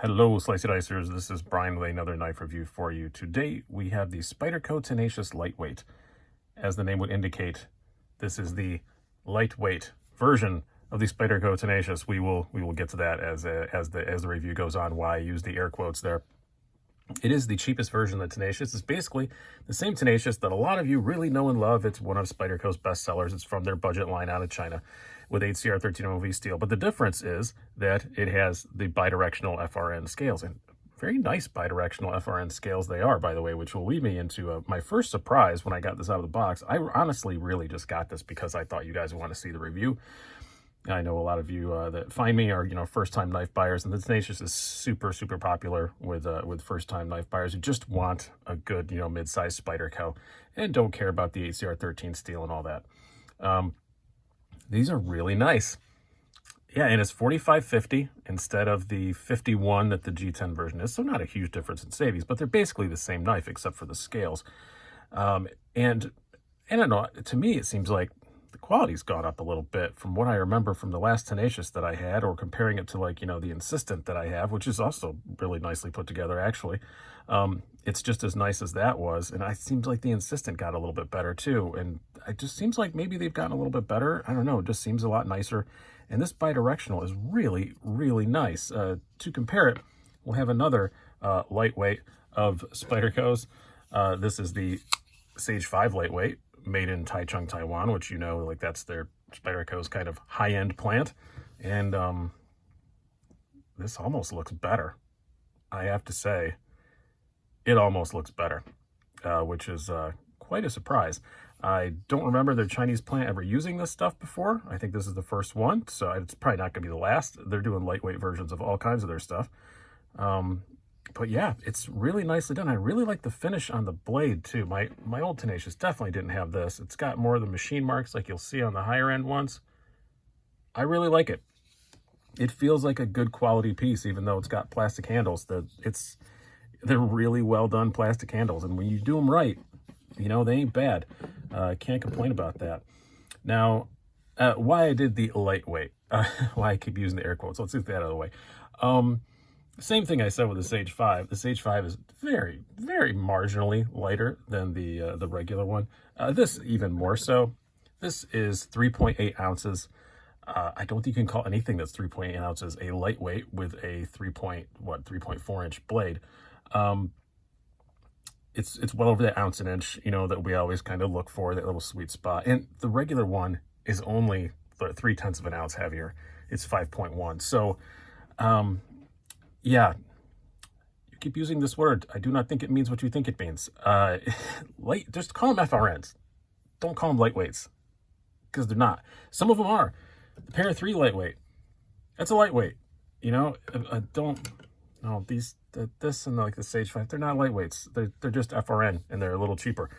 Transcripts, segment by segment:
Hello, Slicey Dicers. This is Brian with another knife review for you. Today, we have the Spyderco Tenacious Lightweight. As the name would indicate, this is the lightweight version of the Spyderco Tenacious. We will get to that as the review goes on, why I use the air quotes there. It is the cheapest version of the Tenacious. It's basically the same Tenacious that a lot of you really know and love. It's one of Spyderco's best sellers. It's from their budget line out of China with HCR 13MOV steel. But the difference is that it has the bidirectional FRN scales, and very nice bidirectional FRN scales they are, by the way, which will lead me into my first surprise when I got this out of the box. I honestly really just got this because I thought you guys would want to see the review. I know a lot of you that find me are, first-time knife buyers, and the Tenacious is super, super popular with first-time knife buyers who just want a good, mid-sized Spyderco and don't care about the HCR 13 steel and all that. These are really nice. Yeah, and it's $45.50 instead of the $51 that the G10 version is, so not a huge difference in savings, but they're basically the same knife except for the scales. And I don't know, to me it seems like the quality's gone up a little bit from what I remember from the last Tenacious that I had, or comparing it to the Insistent that I have, which is also really nicely put together actually. It's just as nice as that was, and it seems like the Insistent got a little bit better too, and it just seems like maybe they've gotten a little bit better. I don't know, it just seems a lot nicer, and this bidirectional is really, really nice. To compare it, we'll have another lightweight of Spyderco's. This is the Sage 5 lightweight, made in Taichung, Taiwan, which that's their Spyderco's kind of high-end plant, and this almost looks better. I have to say, it almost looks better, which is quite a surprise. I don't remember their Chinese plant ever using this stuff before. I think this is the first one, so it's probably not going to be the last. They're doing lightweight versions of all kinds of their stuff. But yeah, it's really nicely done. I really like the finish on the blade too. My old Tenacious definitely didn't have this. It's got more of the machine marks like you'll see on the higher end ones. I really like it. It feels like a good quality piece, even though it's got plastic handles. They're really well done plastic handles, and when you do them right, they ain't bad. Can't complain about that. Now, why I did the lightweight, why I keep using the air quotes, let's get that out of the way. Same thing I said with the Sage 5. The Sage 5 is very, very marginally lighter than the regular one. This even more so. This is 3.8 ounces. I don't think you can call anything that's 3.8 ounces a lightweight with a 3.4 inch blade. It's well over that ounce an inch, that we always kind of look for, that little sweet spot. And the regular one is only 0.3 of an ounce heavier. It's 5.1. So, yeah, you keep using this word. I do not think it means what you think it means. Just call them FRNs. Don't call them lightweights, because they're not. Some of them are. The Para 3 lightweight, that's a lightweight. This and the Sage 5, they're not lightweights. They're just FRN, and they're a little cheaper,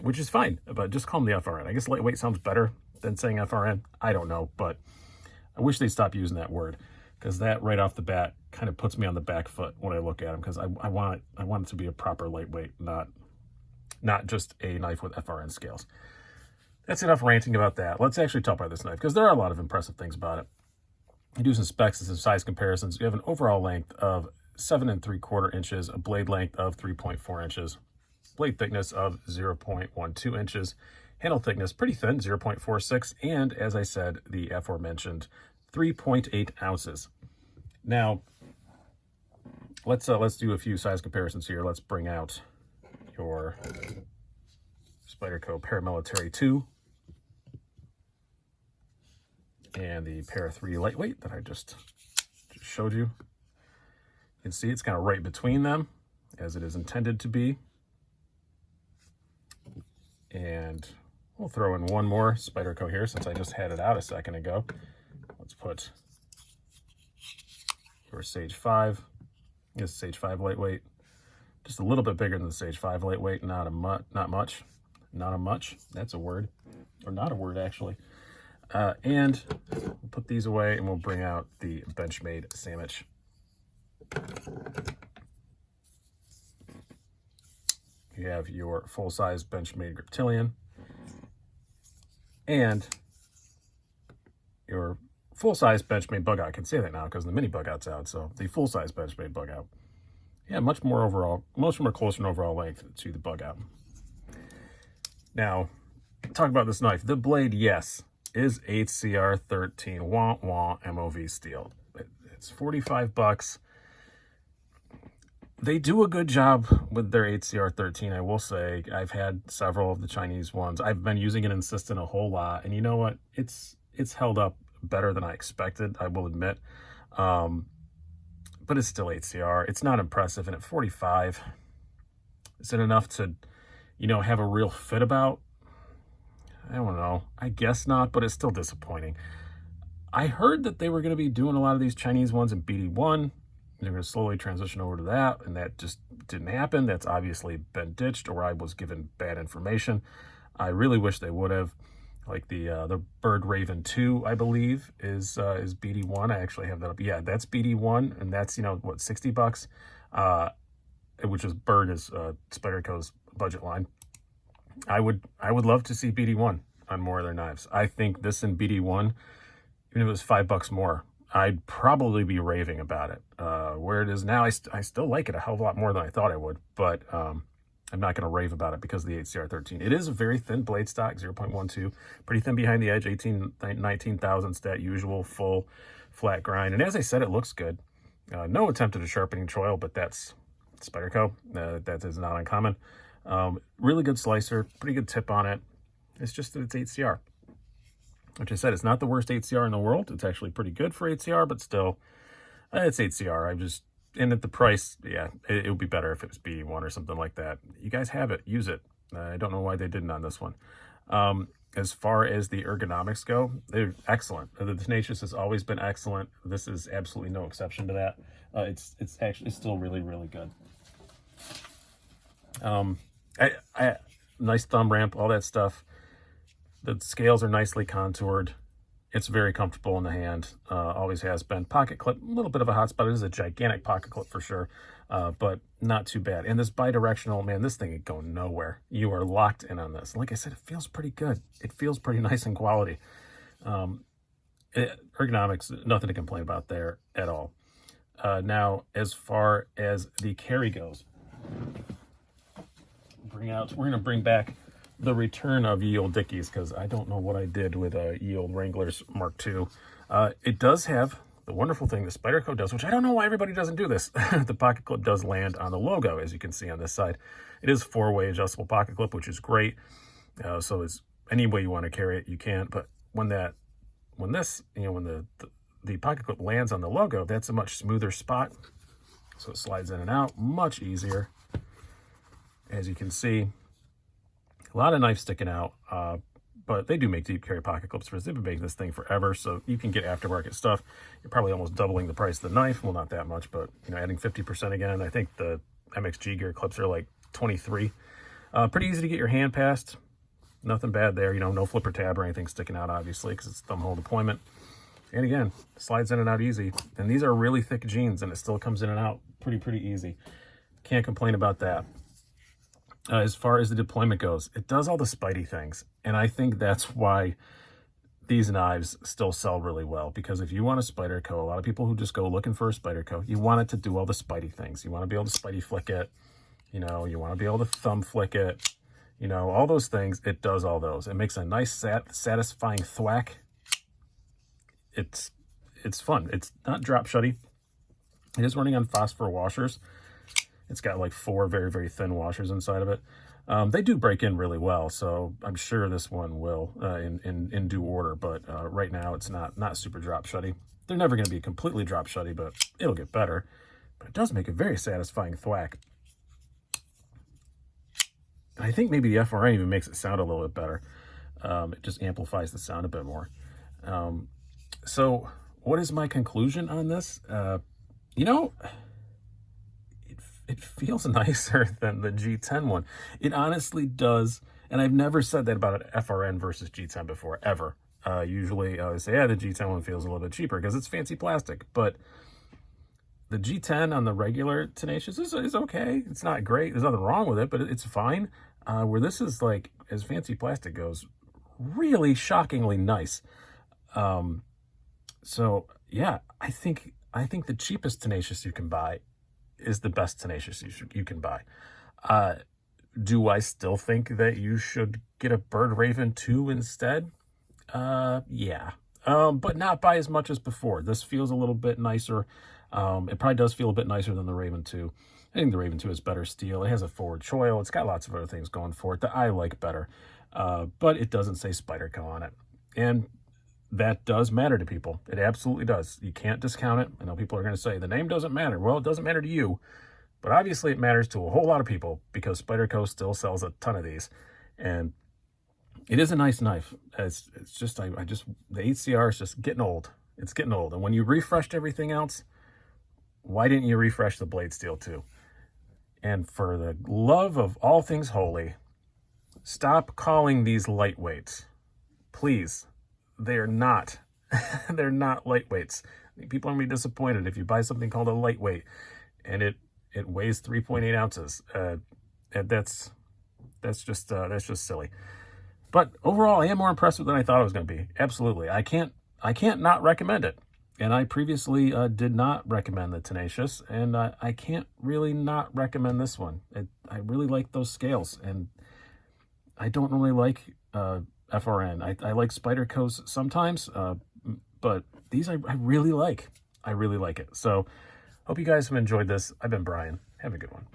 which is fine, but just call them the FRN. I guess lightweight sounds better than saying FRN. I don't know, but I wish they'd stop using that word, because that right off the bat kind of puts me on the back foot when I look at them, because I want it to be a proper lightweight, not just a knife with FRN scales. That's enough ranting about that. Let's actually talk about this knife, because there are a lot of impressive things about it. You do some specs and some size comparisons. You have an overall length of 7 3/4 inches, a blade length of 3.4 inches, blade thickness of 0.12 inches, handle thickness pretty thin, 0.46, and as I said, the aforementioned 3.8 ounces. Now, let's do a few size comparisons here. Let's bring out your Spyderco Paramilitary 2 and the Para 3 lightweight that I just showed you. You can see it's kind of right between them, as it is intended to be. And we'll throw in one more Spyderco here, since I just had it out a second ago. Let's put your Sage 5. This is Sage 5 lightweight. Just a little bit bigger than the Sage 5 lightweight. Not much. That's a word. Or not a word, actually. And we'll put these away, and we'll bring out the Benchmade sandwich. You have your full-size Benchmade Griptilian and your full-size Benchmade bug out. I can say that now because the mini bug out's out. So the full-size Benchmade bug out. Yeah, much more closer in overall length to the bug out. Now, talk about this knife. The blade, yes, is HCR 13 wah wah MOV steel. It's $45. They do a good job with their HCR 13, I will say. I've had several of the Chinese ones. I've been using it in Insistent a whole lot, and you know what? It's held up better than I expected, I will admit. But it's still HCR. It's not impressive, and at 45, is it enough to, you know, have a real fit about? I don't know. I guess not, but it's still disappointing. I heard that they were going to be doing a lot of these Chinese ones in BD1. They're going to slowly transition over to that, and that just didn't happen. That's obviously been ditched, or I was given bad information. I really wish they would have. Like the Bird Raven 2, I believe, is BD1. I actually have that up. Yeah, that's BD1, and that's, you know, what, $60, which is Bird is Spyderco's budget line. I would love to see BD1 on more of their knives. I think this in BD1, even if it was $5 more, I'd probably be raving about it. Where it is now, I still like it a hell of a lot more than I thought I would, but I'm not going to rave about it because of the HCR 13. It is a very thin blade stock, 0.12, pretty thin behind the edge, 19 thousandths, that usual full flat grind. And as I said, it looks good. No attempt at a sharpening choil, but that's Spyderco. That is not uncommon. Really good slicer, pretty good tip on it. It's just that it's HCR. Which I said, it's not the worst HCR in the world. It's actually pretty good for HCR, but still, it's HCR. And at the price, yeah, it would be better if it was BD1 or something like that. You guys have it. Use it. I don't know why they didn't on this one. As far as the ergonomics go, they're excellent. The Tenacious has always been excellent. This is absolutely no exception to that. It's actually still really, really good. Nice thumb ramp, all that stuff. The scales are nicely contoured. It's very comfortable in the hand. Always has been. Pocket clip, a little bit of a hot spot. It is a gigantic pocket clip for sure, but not too bad. And this bidirectional, man, this thing ain't going nowhere. You are locked in on this. Like I said, it feels pretty good. It feels pretty nice in quality. Ergonomics, nothing to complain about there at all. Now, as far as the carry goes, we're going to bring back the return of ye old Dickies, because I don't know what I did with ye old Wranglers Mark II. It does have the wonderful thing that Spyderco does, which I don't know why everybody doesn't do this. The pocket clip does land on the logo, as you can see on this side. It is 4-way adjustable pocket clip, which is great. So it's any way you want to carry it, you can. But when the pocket clip lands on the logo, that's a much smoother spot. So it slides in and out much easier. As you can see, a lot of knives sticking out, but they do make deep carry pocket clips for us. They've been making this thing forever, so you can get aftermarket stuff. You're probably almost doubling the price of the knife. Well, not that much, but you know, adding 50% again. I think the MXG gear clips are like 23. Pretty easy to get your hand past. Nothing bad there. You know, no flipper tab or anything sticking out, obviously, because it's thumb hole deployment. And again, slides in and out easy. And these are really thick jeans, and it still comes in and out pretty easy. Can't complain about that. As far as the deployment goes, it does all the Spidey things. And I think that's why these knives still sell really well. Because if you want a Spyderco, a lot of people who just go looking for a Spyderco, you want it to do all the Spidey things. You want to be able to Spidey flick it. You know, you want to be able to thumb flick it. You know, all those things, it does all those. It makes a nice, satisfying thwack. It's fun. It's not drop shutty. It is running on phosphor washers. It's got like 4 very thin washers inside of it. They do break in really well, so I'm sure this one will in due order. But right now, it's not super drop shutty. They're never going to be completely drop shutty, but it'll get better. But it does make a very satisfying thwack. And I think maybe the FRN even makes it sound a little bit better. It just amplifies the sound a bit more. So what is my conclusion on this? You know, it feels nicer than the G10 one. It honestly does. And I've never said that about an FRN versus G10 before, ever. Usually I always say, yeah, the G10 one feels a little bit cheaper because it's fancy plastic. But the G10 on the regular Tenacious is okay. It's not great. There's nothing wrong with it, but it's fine. Where this is, like, as fancy plastic goes, really shockingly nice. So yeah, I think the cheapest Tenacious you can buy is the best Tenacious you can buy. Uh, do I still think that you should get a Bird Raven 2 instead? Yeah. But not by as much as before. This feels a little bit nicer. It probably does feel a bit nicer than the Raven 2. I think the Raven 2 is better steel. It has a forward choil. It's got lots of other things going for it that I like better. But it doesn't say Spyderco on it. And that does matter to people. It absolutely does. You can't discount it. I know people are going to say the name doesn't matter. Well, it doesn't matter to you, but obviously it matters to a whole lot of people because Spyderco still sells a ton of these. And it is a nice knife. It's just, I just, the HCR is just getting old. It's getting old. And when you refreshed everything else, why didn't you refresh the blade steel too? And for the love of all things holy, stop calling these lightweights. Please. They're not. They're not lightweights. People are going to be disappointed if you buy something called a lightweight and it weighs 3.8 ounces. And that's just silly. But overall, I am more impressed with than I thought it was going to be. Absolutely. I can't not recommend it. And I previously did not recommend the Tenacious, and I can't really not recommend this one. I really like those scales, and I don't really like FRN. I like Spyderco's sometimes, but these I really like. I really like it. So hope you guys have enjoyed this. I've been Brian. Have a good one.